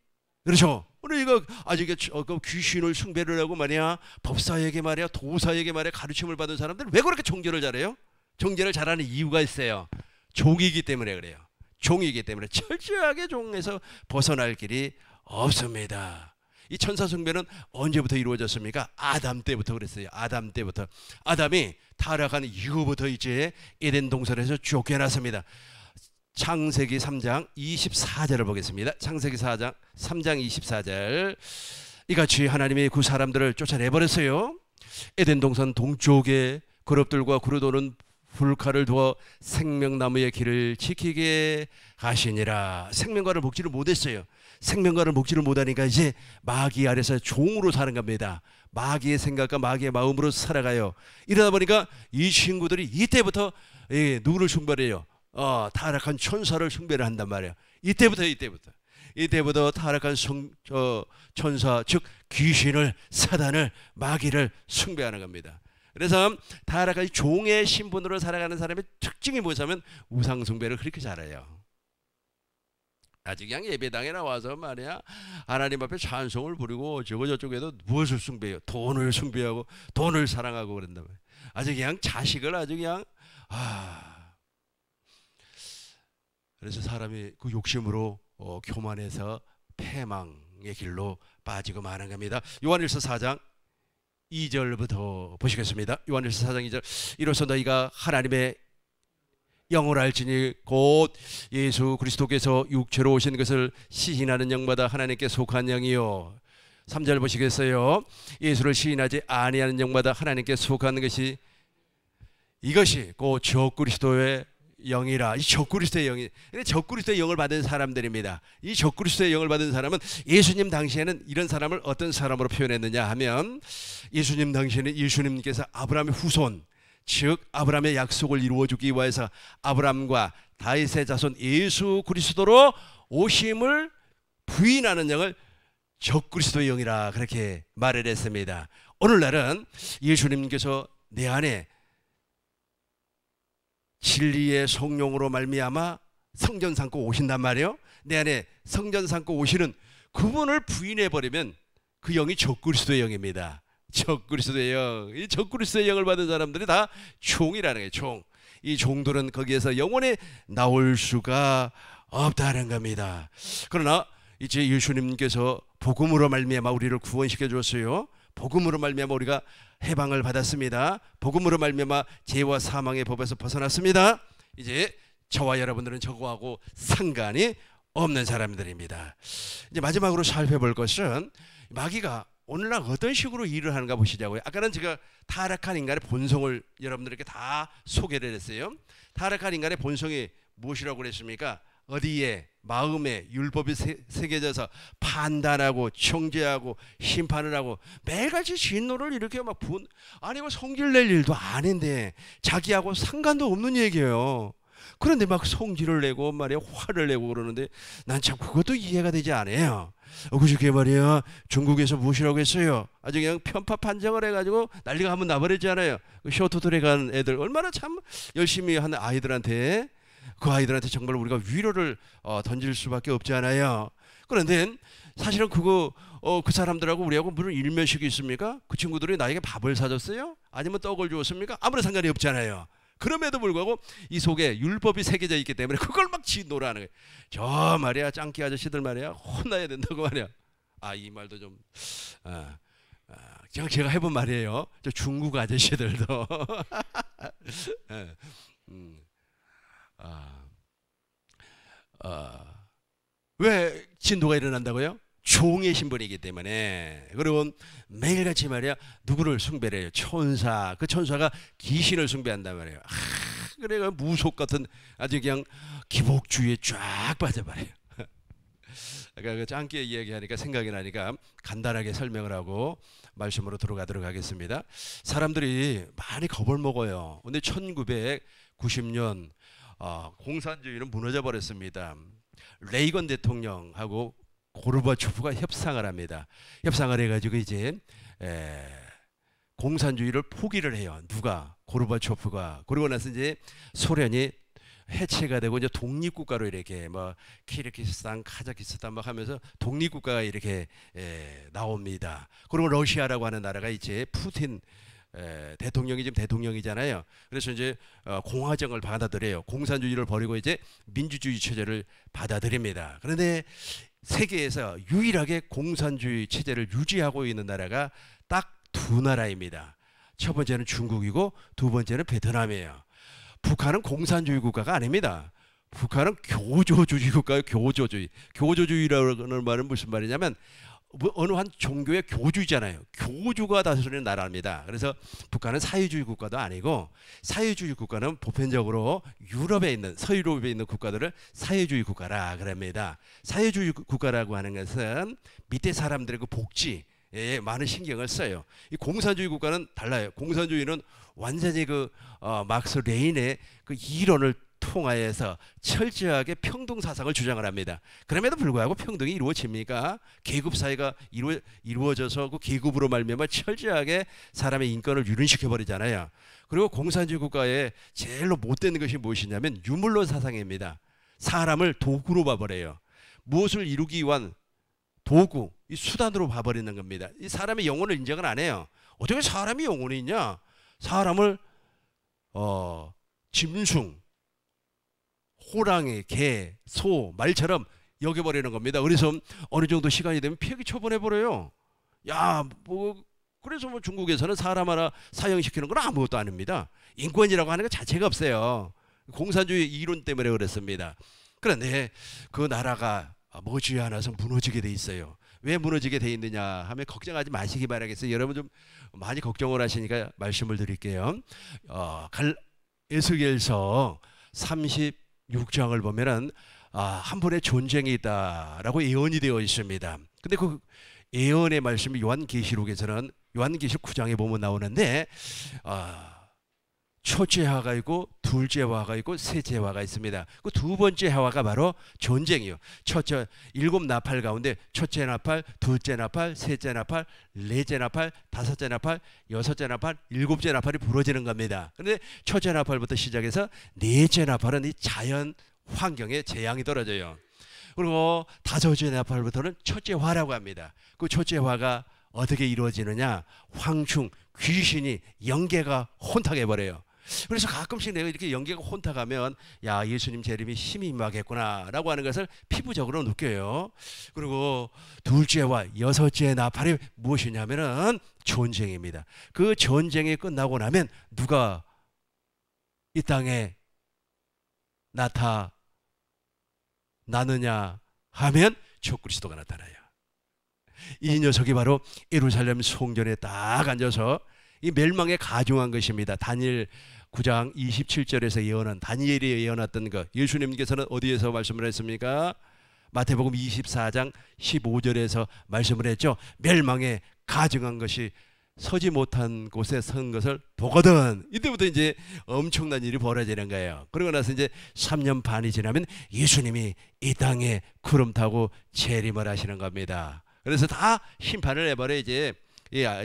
그렇죠. 우리가 아직 그 귀신을 숭배를 하고 말이야, 법사에게 말이야, 도사에게 말이야 가르침을 받은 사람들은 왜 그렇게 정죄를 잘해요? 정죄를 잘하는 이유가 있어요. 종이기 때문에 그래요. 종이기 때문에 철저하게 종에서 벗어날 길이 없습니다. 이 천사 숭배는 언제부터 이루어졌습니까? 아담 때부터 그랬어요. 아담 때부터. 아담이 타락한 이후부터 이제 에덴 동산에서 쫓겨났습니다. 창세기 3장 24절을 보겠습니다. 창세기 3장 24절. 이같이 하나님이 그 사람들을 쫓아내버렸어요. 에덴 동산 동쪽에 그룹들과 그루도는 불칼을 두어 생명나무의 길을 지키게 하시니라. 생명과를 먹지를 못했어요. 생명과를 먹지를 못하니까 이제 마귀 아래서 종으로 사는 겁니다. 마귀의 생각과 마귀의 마음으로 살아가요. 이러다 보니까 이 친구들이 이때부터 누구를 숭배해요? 타락한 천사를 숭배를 한단 말이에요. 이때부터 타락한 천사, 즉 귀신을, 사단을, 마귀를 숭배하는 겁니다. 그래서 타락한 종의 신분으로 살아가는 사람의 특징이 뭐냐면 우상 숭배를 그렇게 잘해요. 아직 그냥 예배당에 나와서 말이야 하나님 앞에 찬송을 부리고 저쪽에도 무엇을 숭배해요? 돈을 숭배하고 돈을 사랑하고 그런다 말이에요. 아주 그냥 자식을 아주 그냥 그래서 사람이 그 욕심으로 교만해서 패망의 길로 빠지고 마는 겁니다. 요한일서 4장 2절부터 보시겠습니다. 요한일서 4장 2절. 이로써 너희가 하나님의 영을 알지니 곧 예수 그리스도께서 육체로 오신 것을 시인하는 영마다 하나님께 속한 영이요. 3절 보시겠어요? 예수를 시인하지 아니하는 영마다 하나님께 속한 것이 이것이 곧 적그리스도의 영이라. 이 적그리스도의 영이, 적그리스도의 영을 받은 사람들입니다. 이 적그리스도의 영을 받은 사람은 예수님 당시에는 이런 사람을 어떤 사람으로 표현했느냐 하면 예수님 당시에는 예수님께서 아브라함의 후손, 즉 아브라함의 약속을 이루어주기 위해서 아브라함과 다윗의 자손 예수 그리스도로 오심을 부인하는 영을 적그리스도의 영이라 그렇게 말을 했습니다. 오늘날은 예수님께서 내 안에 진리의 성령으로 말미암아 성전 삼고 오신단 말이에요. 내 안에 성전 삼고 오시는 그분을 부인해버리면 그 영이 적그리스도의 영입니다. 적그리스도의 영. 이 적그리스도의 영을 받은 사람들이 다 종이라는 거예요. 종. 이 종들은 거기에서 영원히 나올 수가 없다는 겁니다. 그러나 이제 예수님께서 복음으로 말미암아 우리를 구원시켜 줬어요. 복음으로 말미암아 우리가 해방을 받았습니다. 복음으로 말미암아 죄와 사망의 법에서 벗어났습니다. 이제 저와 여러분들은 저거하고 상관이 없는 사람들입니다. 이제 마지막으로 살펴볼 것은 마귀가 오늘날 어떤 식으로 일을 하는가 보시자고요. 아까는 제가 타락한 인간의 본성을 여러분들에게 다 소개를 했어요. 타락한 인간의 본성이 무엇이라고 그랬습니까? 어디에? 마음에 율법이 새겨져서 판단하고 정죄하고 심판을 하고 매일같이 진노를 이렇게 막 아니 뭐 성질 낼 일도 아닌데 자기하고 상관도 없는 얘기예요. 그런데 막 성질을 내고 말이야 화를 내고 그러는데 난 참 그것도 이해가 되지 않아요. 그저께 말이야 중국에서 무엇이라고 했어요? 아주 그냥 편파 판정을 해가지고 난리가 한번 나버렸잖아요. 그 쇼트트랙 한 애들 얼마나 참 열심히 하는 아이들한테, 그 아이들한테 정말 우리가 위로를 던질 수밖에 없잖아요. 그런데 사실은 그거 그 사람들하고 우리하고 무슨 일면식이 있습니까? 그 친구들이 나에게 밥을 사줬어요? 아니면 떡을 주었습니까? 아무런 상관이 없잖아요. 그럼에도 불구하고 이 속에 율법이 새겨져 있기 때문에 그걸 막 진노를 하는 거예요. 저 말이야 짱깨 아저씨들 말이야 혼나야 된다고 말이야. 이 말도 좀 제가 해본 말이에요. 저 중국 아저씨들도 왜 진도가 일어난다고요? 종의 신분이기 때문에. 그리고 매일같이 말이야 누구를 숭배를 해요? 천사. 그 천사가 귀신을 숭배한단 말이에요. 그래가 무속 같은 아주 그냥 기복주의에 쫙 빠져버려요. 아까 그 짱깨 이야기하니까 생각이 나니까 간단하게 설명을 하고 말씀으로 들어가도록 하겠습니다. 사람들이 많이 겁을 먹어요. 근데 1990년 공산주의는 무너져 버렸습니다. 레이건 대통령하고 고르바초프가 협상을 합니다. 협상을 해가지고 이제 공산주의를 포기를 해요. 누가? 고르바초프가. 그러고 나서 이제 소련이 해체가 되고 이제 독립국가로 이렇게 뭐 키르기스탄, 카자흐스탄 막 하면서 독립국가가 이렇게 나옵니다. 그리고 러시아라고 하는 나라가 이제 푸틴 대통령이 지금 대통령이잖아요. 그래서 이제 공화정을 받아들여요. 공산주의를 버리고 이제 민주주의 체제를 받아들입니다. 그런데 세계에서 유일하게 공산주의 체제를 유지하고 있는 나라가 딱 두 나라입니다. 첫 번째는 중국이고 두 번째는 베트남이에요. 북한은 공산주의 국가가 아닙니다. 북한은 교조주의 국가예요. 교조주의. 교조주의라는 말은 무슨 말이냐면 어느 한 종교의 교주잖아요. 교주가 다스리는 나라입니다. 그래서 북한은 사회주의 국가도 아니고, 사회주의 국가는 보편적으로 유럽에 있는, 서유럽에 있는 국가들을 사회주의 국가라 그럽니다. 사회주의 국가라고 하는 것은 밑에 사람들의 그 복지에 많은 신경을 써요. 이 공산주의 국가는 달라요. 공산주의는 완전히 막스 레닌의 그 이론을 통하여서 철저하게 평등 사상을 주장을 합니다. 그럼에도 불구하고 평등이 이루어집니까? 계급 사회가 이루어져서 그 계급으로 말미암아 철저하게 사람의 인권을 유린시켜 버리잖아요. 그리고 공산주의 국가의 제일로 못된 것이 무엇이냐면 유물론 사상입니다. 사람을 도구로 봐버려요. 무엇을 이루기 위한 도구, 이 수단으로 봐버리는 겁니다. 이 사람의 영혼을 인정을 안 해요. 어떻게 사람이 영혼이 있냐? 사람을 짐승, 호랑이, 개, 소, 말처럼 여겨버리는 겁니다. 그래서 어느 정도 시간이 되면 폐기 처분해버려요. 야, 그래서 중국에서는 사람 하나 사형시키는 건 아무것도 아닙니다. 인권이라고 하는 것 자체가 없어요. 공산주의 이론 때문에 그랬습니다. 그런데 그 나라가 머지않아서 무너지게 돼 있어요. 왜 무너지게 돼 있느냐 하면 걱정하지 마시기 바라겠어요. 여러분 좀 많이 걱정을 하시니까 말씀을 드릴게요. 에스겔서 36장을 보면은 한 번의 전쟁이 있다라고 예언이 되어 있습니다. 근데 그 예언의 말씀이 요한계시록에서는 요한계시록 9장에 보면 나오는데 첫째 화가 있고 둘째 화가 있고 셋째 화가 있습니다. 그 두 번째 화가 바로 전쟁이요. 첫째 7나팔 가운데 첫째 나팔, 둘째 나팔, 셋째 나팔, 넷째 나팔, 다섯째 나팔, 여섯째 나팔, 일곱째 나팔이 부러지는 겁니다. 그런데 첫째 나팔부터 시작해서 넷째 나팔은 이 자연 환경에 재앙이 떨어져요. 그리고 다섯째 나팔부터는 첫째 화라고 합니다. 그 첫째 화가 어떻게 이루어지느냐? 황충, 귀신이 영계가 혼탁해버려요. 그래서 가끔씩 내가 이렇게 연계가 혼탁하면 야, 예수님 재림이 힘이 임하겠구나 라고 하는 것을 피부적으로 느껴요. 그리고 둘째와 여섯째 나팔이 무엇이냐면은 전쟁입니다. 그 전쟁이 끝나고 나면 누가 이 땅에 나타나느냐 하면 적그리스도가 나타나요. 이 녀석이 바로 예루살렘 성전에 딱 앉아서 이 멸망에 가중한 것입니다. 다니엘 9장 27절에서 예언한, 다니엘이 예언했던 것, 예수님께서는 어디에서 말씀을 했습니까? 마태복음 24장 15절에서 말씀을 했죠. 멸망에 가증한 것이 서지 못한 곳에 선 것을 보거든. 이때부터 이제 엄청난 일이 벌어지는 거예요. 그러고 나서 이제 3년 반이 지나면 예수님이 이 땅에 구름 타고 재림을 하시는 겁니다. 그래서 다 심판을 해버려. 이제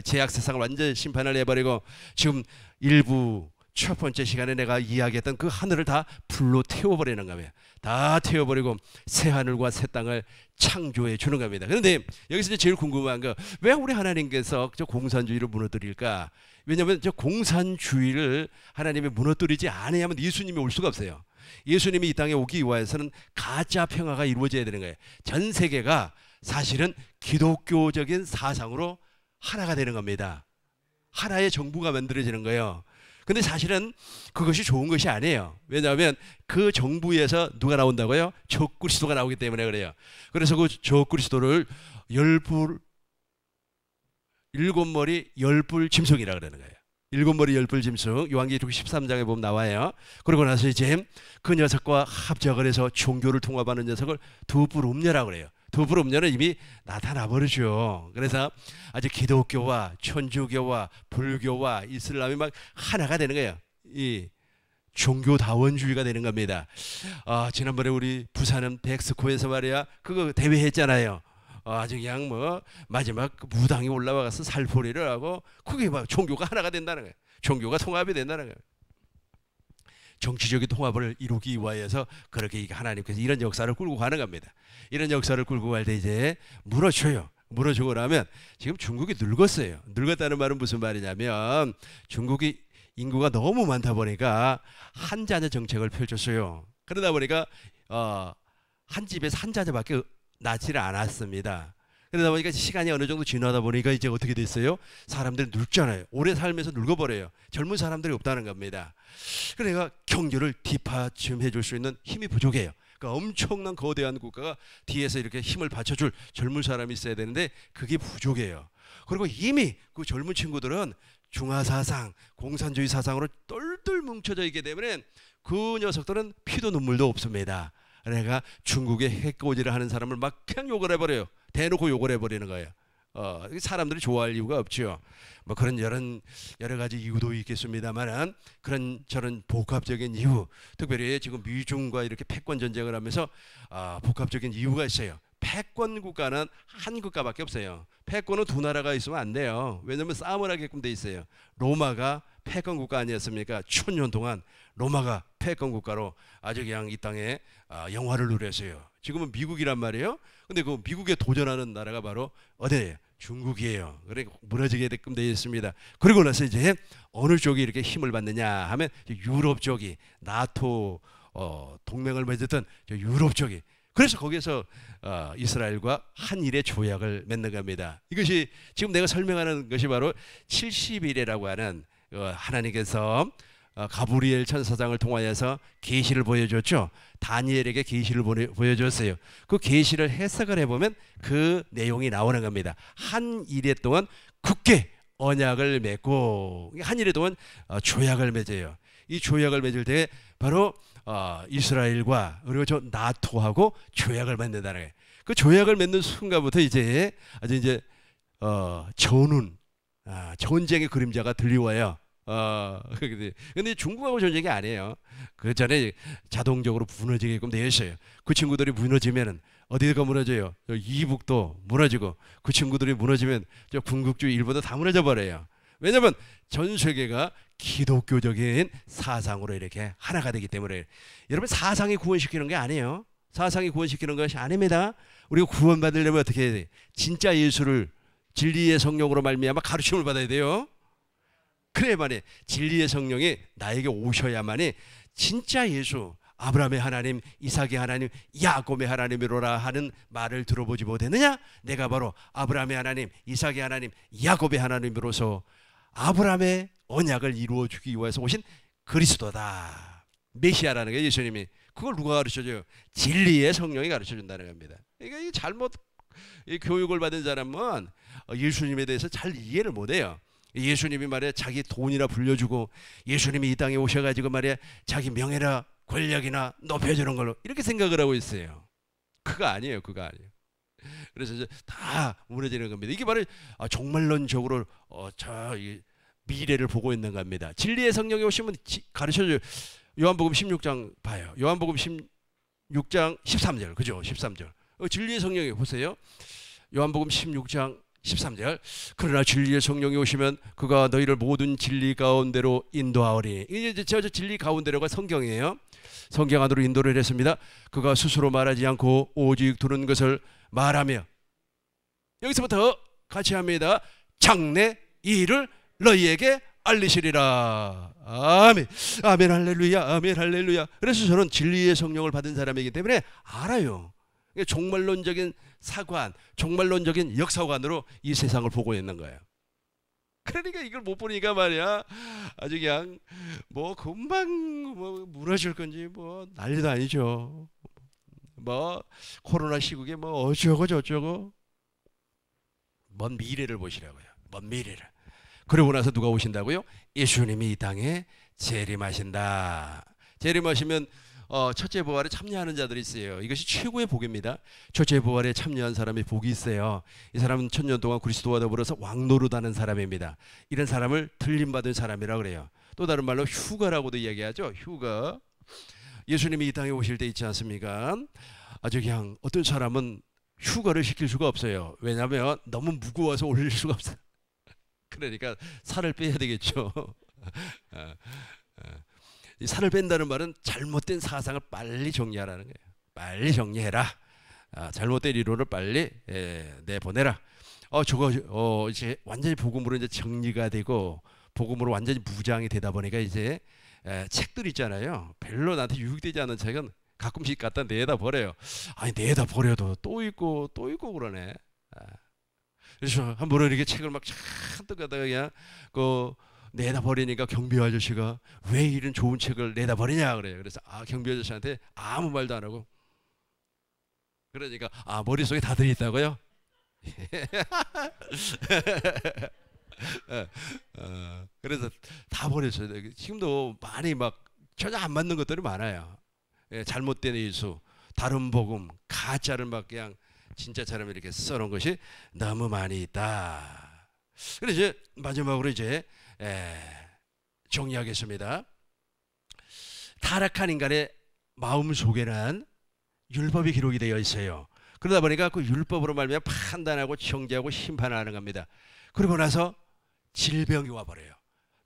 제약 세상을 완전 심판을 해버리고, 지금 일부 첫 번째 시간에 내가 이야기했던 그 하늘을 다 불로 태워버리는 겁니다. 다 태워버리고 새 하늘과 새 땅을 창조해 주는 겁니다. 그런데 여기서 이제 제일 궁금한 거, 왜 우리 하나님께서 저 공산주의를 무너뜨릴까? 왜냐하면 저 공산주의를 하나님이 무너뜨리지 않으면 예수님이 올 수가 없어요. 예수님이 이 땅에 오기 위해서는 가짜 평화가 이루어져야 되는 거예요. 전 세계가 사실은 기독교적인 사상으로 하나가 되는 겁니다. 하나의 정부가 만들어지는 거예요. 근데 사실은 그것이 좋은 것이 아니에요. 왜냐하면 그 정부에서 누가 나온다고요? 적그리스도가 나오기 때문에 그래요. 그래서 그 적그리스도를 일곱 머리 열불 짐승이라 그러는 거예요. 일곱 머리 열불 짐승, 요한계시록 13장에 보면 나와요. 그러고 나서 이제 그 녀석과 합작을 해서 종교를 통합하는 녀석을 두부름녀라고 그래요. 두부름녀는 이미 나타나 버리죠. 그래서 아주 기독교와 천주교와 불교와 이슬람이 막 하나가 되는 거예요. 이 종교다원주의가 되는 겁니다. 지난번에 우리 부산은 백스코에서 말이야 그거 대회 했잖아요. 아주 그냥 마지막 무당이 올라와서 살포리를 하고 그게 막 종교가 하나가 된다는 거예요. 종교가 통합이 된다는 거예요. 정치적인 통합을 이루기 위해서 그렇게 하나님께서 이런 역사를 끌고 가는 겁니다. 이런 역사를 끌고 갈 때 이제 무너져요. 무너지고 나면 지금 중국이 늙었어요. 늙었다는 말은 무슨 말이냐면 중국이 인구가 너무 많다 보니까 한 자녀 정책을 펼쳤어요. 그러다 보니까 한 집에서 한 자녀밖에 낳지를 않았습니다. 그러다 보니까 시간이 어느 정도 지나다 보니까 이제 어떻게 됐어요? 사람들이 늙잖아요. 오래 살면서 늙어버려요. 젊은 사람들이 없다는 겁니다. 그러니까 경제를 뒷받침해 줄 수 있는 힘이 부족해요. 그러니까 엄청난 거대한 국가가 뒤에서 이렇게 힘을 받쳐줄 젊은 사람이 있어야 되는데 그게 부족해요. 그리고 이미 그 젊은 친구들은 중화 사상, 공산주의 사상으로 똘똘 뭉쳐져 있기 때문에 그 녀석들은 피도 눈물도 없습니다. 그러니까 중국의 핵고지를 하는 사람을 막 그냥 욕을 해버려요. 대놓고 욕을 해버리는 거예요. 사람들이 좋아할 이유가 없죠. 뭐 그런 여러 가지 이유도 있겠습니다만은 그런 저런 복합적인 이유, 특별히 지금 미중과 이렇게 패권 전쟁을 하면서 복합적인 이유가 있어요. 패권 국가는 한 국가밖에 없어요. 패권은 두 나라가 있으면 안 돼요. 왜냐하면 싸움을 하게끔 돼 있어요. 로마가 패권 국가 아니었습니까? 1000년 동안 로마가 패권 국가로 아주 그냥 이 땅에 영화를 누렸어요. 지금은 미국이란 말이에요. 근데 그 미국에 도전하는 나라가 바로 어디예요? 중국이에요. 그러니까 무너지게끔 되어 있습니다. 그리고 나서 이제 어느 쪽이 이렇게 힘을 받느냐 하면 유럽 쪽이 나토 동맹을 맺었던 유럽 쪽이, 그래서 거기에서 이스라엘과 한일의 조약을 맺는 겁니다. 이것이 지금 내가 설명하는 것이 바로 70일이라고 하는 하나님께서 가브리엘 천사장을 통하여서 계시를 보여줬죠. 다니엘에게 계시를 보여줬어요. 그 계시를 해석을 해보면 그 내용이 나오는 겁니다. 한 이래 동안 굳게 언약을 맺고 한 이래 동안 조약을 맺어요. 이 조약을 맺을 때 바로 이스라엘과 그리고 저 나토하고 조약을 맺는다는 거예요. 그 조약을 맺는 순간부터 이제 아주 이제 전쟁의 그림자가 들려와요. 근데 중국하고 전쟁이 아니에요. 그 전에 자동적으로 무너지게끔 되어 있어요. 그 친구들이 무너지면은 어디가 무너져요? 이북도 무너지고, 그 친구들이 무너지면 저 군국주의 일본도 다 무너져 버려요. 왜냐하면 전 세계가 기독교적인 사상으로 이렇게 하나가 되기 때문에. 여러분, 사상이 구원시키는 게 아니에요. 사상이 구원시키는 것이 아닙니다. 우리가 구원받으려면 어떻게 해야 돼? 진짜 예수를 진리의 성령으로 말미암아 가르침을 받아야 돼요. 그래야만이 진리의 성령이 나에게 오셔야만이 진짜 예수, 아브라함의 하나님, 이삭의 하나님, 야곱의 하나님이로라 하는 말을 들어보지 못했느냐? 내가 바로 아브라함의 하나님, 이삭의 하나님, 야곱의 하나님으로서 아브라함의 언약을 이루어주기 위해서 오신 그리스도다. 메시아라는 게 예수님이. 그걸 누가 가르쳐줘요? 진리의 성령이 가르쳐준다는 겁니다. 그러니까 잘못 교육을 받은 사람은 예수님에 대해서 잘 이해를 못해요. 예수님이 말이야 자기 돈이나 불려주고, 예수님이 이 땅에 오셔가지고 말이야 자기 명예나 권력이나 높여주는 걸로 이렇게 생각을 하고 있어요. 그거 아니에요. 그거 아니에요. 그래서 이제 다 무너지는 겁니다. 이게 바로 종말론적으로 미래를 보고 있는 겁니다. 진리의 성령이 오시면 가르쳐줘요. 요한복음 16장 봐요. 요한복음 16장 13절, 그죠? 13절. 진리의 성령이 보세요. 요한복음 16장 13절. 그러나 진리의 성령이 오시면 그가 너희를 모든 진리 가운데로 인도하오리. 이제 저 진리 가운데로가 성경이에요. 성경 안으로 인도를 했습니다. 그가 스스로 말하지 않고 오직 들은 것을 말하며, 여기서부터 같이 합니다. 장래 이 일을 너희에게 알리시리라. 아멘. 아멘 할렐루야. 아멘 할렐루야. 그래서 저는 진리의 성령을 받은 사람이기 때문에 알아요. 종말론적인 사관, 종말론적인 역사관으로 이 세상을 보고 있는 거예요. 그러니까 이걸 못 보니까 말이야 아주 그냥 뭐 금방 뭐 무너질 건지 뭐 난리도 아니죠. 뭐 코로나 시국에 뭐 어쩌고 저쩌고. 먼 미래를 보시라고요. 먼 미래를. 그러고 나서 누가 오신다고요? 예수님이 이 땅에 재림하신다. 재림하시면 첫째 부활에 참여하는 자들이 있어요. 이것이 최고의 복입니다. 첫째 부활에 참여한 사람이 복이 있어요. 이 사람은 1000년 동안 그리스도와 더불어서 왕노릇하는 사람입니다. 이런 사람을 들림받은 사람이라고 그래요. 또 다른 말로 휴가라고도 이야기하죠. 휴가. 예수님이 이 땅에 오실 때 있지 않습니까? 아주 그냥 어떤 사람은 휴가를 시킬 수가 없어요. 왜냐하면 너무 무거워서 올릴 수가 없어요. 그러니까 살을 빼야 되겠죠. 이 살을 뺀다는 말은 잘못된 사상을 빨리 정리하라는 거예요. 빨리 정리해라. 잘못된 이론을 빨리 내보내라. 이제 완전히 복음으로 이제 정리가 되고 복음으로 완전히 무장이 되다 보니까 이제 책들 있잖아요. 별로 나한테 유익되지 않은 책은 가끔씩 갖다 내다 버려요. 아니 내다 버려도 또 있고 또 있고 그러네. 그래서 한 번은 이렇게 책을 막 잔뜩 갖다가 그냥 내다 버리니까 경비 아저씨가 왜 이런 좋은 책을 내다 버리냐 그래요. 그래서 경비 아저씨한테 아무 말도 안 하고 그러니까 머릿속에 다 들어있다고요? 그래서 다 버렸어요. 지금도 많이 막 전혀 안 맞는 것들이 많아요. 예, 잘못된 예수, 다른 복음, 가짜를 막 그냥 진짜처럼 이렇게 써놓은 것이 너무 많이 있다. 그래서 이제 마지막으로 이제 정리하겠습니다. 타락한 인간의 마음 속에는 율법이 기록이 되어 있어요. 그러다 보니까 그 율법으로 말미암아 판단하고 정죄하고 심판하는 겁니다. 그러고 나서 질병이 와버려요.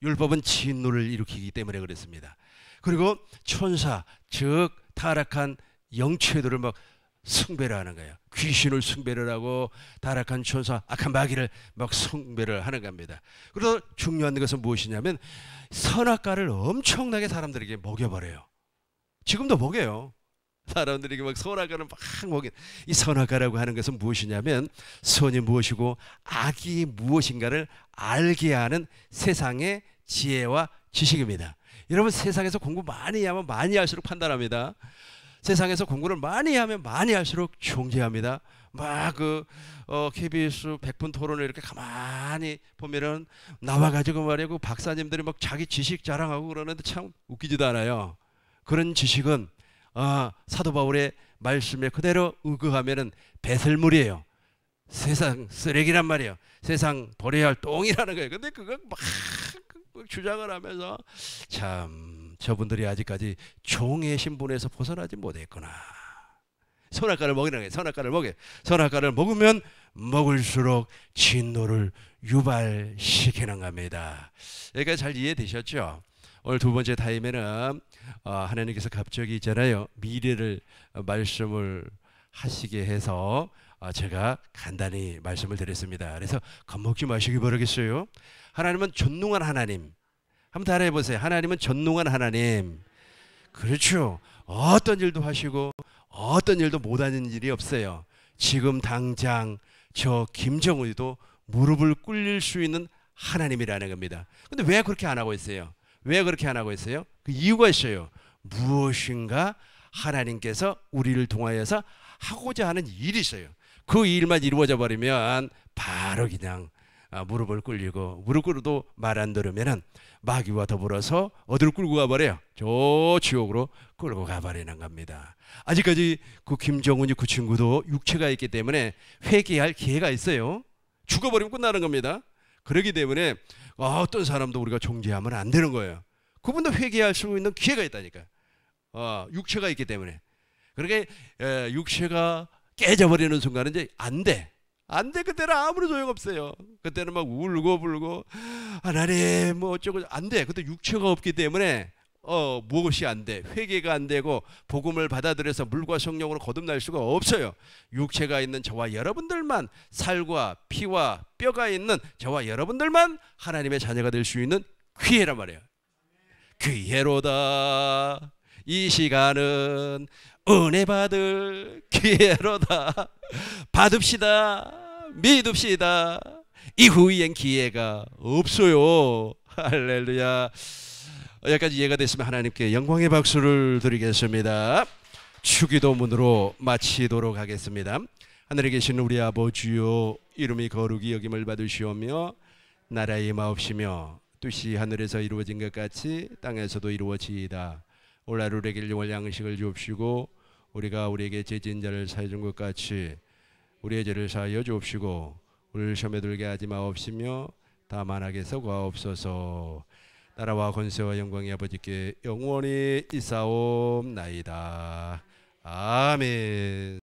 율법은 진노를 일으키기 때문에 그렇습니다. 그리고 천사, 즉 타락한 영체들을 막 숭배를 하는 거예요. 귀신을 숭배를 하고 타락한 천사, 악한 마귀를 막 숭배를 하는 겁니다. 그리고 중요한 것은 무엇이냐면 선악과를 엄청나게 사람들에게 먹여버려요. 지금도 먹여요. 사람들에게 막 선악과를 막 먹여. 이 선악과라고 하는 것은 무엇이냐면 선이 무엇이고 악이 무엇인가를 알게 하는 세상의 지혜와 지식입니다. 여러분, 세상에서 공부 많이 하면 많이 할수록 판단합니다. 세상에서 공부를 많이 하면 많이 할수록 정죄합니다. 막 KBS 100분 토론을 이렇게 가만히 보면은 나와가지고 말이야, 그 박사님들이 막 자기 지식 자랑하고 그러는데 참 웃기지도 않아요. 그런 지식은 사도 바울의 말씀에 그대로 의거하면은 배설물이에요. 세상 쓰레기란 말이에요. 세상 버려야 할 똥이라는 거예요. 근데 그거 막 주장을 하면서 참 저분들이 아직까지 종의 신분에서 벗어나지 못했구나. 선악과를 먹이는 거예요. 선악과를 먹여요. 선악과를 먹으면 먹을수록 진노를 유발시키는 겁니다. 여기까지 잘 이해되셨죠? 오늘 두 번째 타임에는 하나님께서 갑자기 있잖아요, 미래를 말씀을 하시게 해서 제가 간단히 말씀을 드렸습니다. 그래서 겁먹지 마시기 바라겠어요. 하나님은 전능한 하나님. 한번 따라해 보세요. 하나님은 전능한 하나님. 그렇죠. 어떤 일도 하시고 어떤 일도 못하는 일이 없어요. 지금 당장 저 김정은이도 무릎을 꿇릴 수 있는 하나님이라는 겁니다. 근데 왜 그렇게 안 하고 있어요? 왜 그렇게 안 하고 있어요? 그 이유가 있어요. 무엇인가 하나님께서 우리를 통하여서 하고자 하는 일이 있어요. 그 일만 이루어져 버리면 바로 그냥 무릎을 꿇리고, 무릎 꿇어도 말 안 들으면은 마귀와 더불어서 어디로 끌고 가버려요? 저 지옥으로 끌고 가버리는 겁니다. 아직까지 그 김정은이 그 친구도 육체가 있기 때문에 회개할 기회가 있어요. 죽어버리면 끝나는 겁니다. 그렇기 때문에 어떤 사람도 우리가 정죄하면 안 되는 거예요. 그분도 회개할 수 있는 기회가 있다니까요. 육체가 있기 때문에. 그러니까 육체가 깨져버리는 순간은 이제 안 돼. 안 돼. 그때는 아무런 소용없어요. 그때는 막 울고 불고 하나님 뭐 어쩌고 안 돼. 그때 육체가 없기 때문에 무엇이 안 돼. 회개가 안 되고 복음을 받아들여서 물과 성령으로 거듭날 수가 없어요. 육체가 있는 저와 여러분들만, 살과 피와 뼈가 있는 저와 여러분들만 하나님의 자녀가 될 수 있는 기회란 말이에요. 기회로다. 이 시간은 은혜 받을 기회로다. 받읍시다. 믿읍시다. 이후엔 기회가 없어요. 할렐루야. 여기까지 이해가 됐으면 하나님께 영광의 박수를 드리겠습니다. 주기도문으로 마치도록 하겠습니다. 하늘에 계신 우리 아버지요, 이름이 거룩히 여김을 받으시오며 나라의 마옵시며 뜻이 하늘에서 이루어진 것 같이 땅에서도 이루어지이다. 오늘 하루 우리에게 일용할 양식을 주옵시고 우리가 우리에게 죄진 자를 사해 준 것 같이 우리의 죄를 사하여 주옵시고 우리를 시험에 들게 하지 마옵시며 다만 악에서 구하옵소서. 나라와 권세와 영광이 아버지께 영원히 있사옵나이다. 아멘.